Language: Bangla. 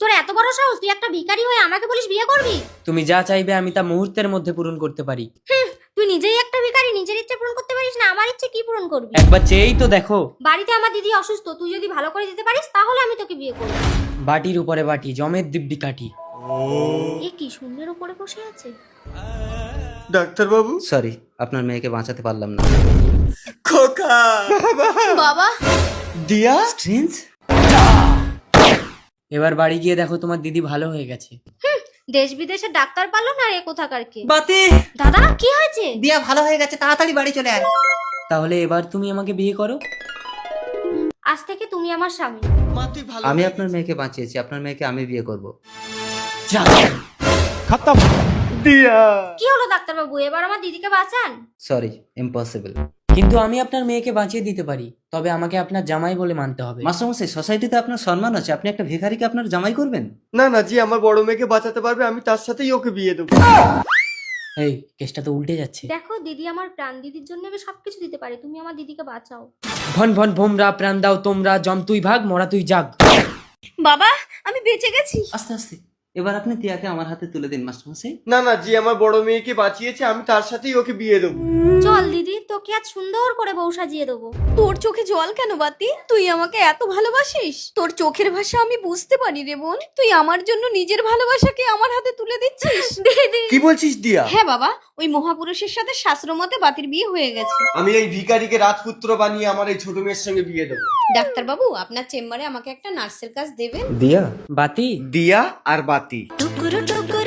তোর এত বড় সাহস, তুই একটা ভিখারি হয়ে আমাকে বলিস বিয়ে করবি? তুমি যা চাইবে আমি তা মুহূর্তের মধ্যে পূরণ করতে পারি। তুই নিজেই একটা ভিখারি, নিজের ইচ্ছে পূরণ করতে পারিস না, আমার ইচ্ছে কি পূরণ করবি? একবার চেয়েই তো দেখো। বাড়িতে আমার দিদি অসুস্থ, তুই যদি ভালো করে দিতে পারিস তাহলে আমি তোকে বিয়ে করব। বাটির উপরে বাটি, জমের দিব্যি কাঠি। এ কি শূন্যের উপরে বসে আছে? ডাক্তারবাবু, সরি, আপনার মেয়েকে বাঁচাতে পারলাম না। খোকা, বাবা দিয়া, স্ট্রেঞ্জ, এবার বাড়ি গিয়ে দেখো তোমার দিদি ভালো হয়ে গেছে। দেশ বিদেশের ডাক্তার পারলো না, এ কোথাকার কে? বাতি, দাদা কি হয়েছে? দিয়া ভালো হয়ে গেছে, তাড়াতাড়ি বাড়ি চলে আয়। তাহলে এবার তুমি আমাকে বিয়ে করো। আজ থেকে তুমি আমার স্বামী। মা তুই ভালো আমি হয়ে আপনার মেয়েকে বাঁচিয়েছি, আপনার মেয়েকে আমি বিয়ে করব। যা। দিয়া। কি হলো ডাক্তারবাবু, এবার আমার দিদিকে বাঁচান। Sorry, impossible. কিন্তু আমি আপনার মেয়েকে বাঁচিয়ে দিতে পারি, তবে আমাকে আপনার জামাই বলে মানতে হবে। মাস্টারমশাই, সোসাইটিতে আপনার সম্মান আছে, আপনি একটা ভিখারিকে আপনার জামাই করবেন? না না জি, আমার বড় মেয়েকে বাঁচাতে পারবে, আমি তার সাথেই ওকে বিয়ে দেবো। এই কেসটা তো উল্টে যাচ্ছে। দেখো দিদি আমার প্রাণ, দিদির জন্য আমি সবকিছু দিতে পারি, তুমি আমার দিদিকে বাঁচাও। ভন ভন ভোমরা প্রাণ দাও তোমরা, জম তুই ভাগ মরা তুই জাগ। বাবা আমি বেঁচে গেছি। আস্তে আস্তে, এবার আপনি তিয়াকে আমার হাতে তুলে দিন মাস্টারমশাই। না না জি, আমার বড় মেয়েকে বাঁচিয়েছে, আমি তার সাথেই ওকে বিয়ে দেবো। চল দিদি, তোকে আজ সুন্দর করে বউ সাজিয়ে দেবো। তোর চোখে জল কেন বাতি? তুই আমাকে এত ভালোবাসিস? তোর চোখের ভাষা আমি বুঝতে পারি রে বোন। তুই আমার জন্য নিজের ভালোবাসাকে আমার হাতে তুলে দিচ্ছিস। দিদি কি বলছিস দিয়া? হ্যাঁ বাবা, ওই মহাপুরুষের সাথে শাস্ত্রমতে বাতির বিয়ে হয়ে গেছে। আমি এই ভিখারিকে রাজপুত্র বানিয়ে আমার এই ছোট মেয়ের সঙ্গে বিয়ে দেবো। ডাক্তার বাবু, আপনার চেম্বারে আমাকে একটা নার্সের কাজ দেবেন? দিয়া, বাতি। দিয়া আর বাতি। টুকুরু টুকুর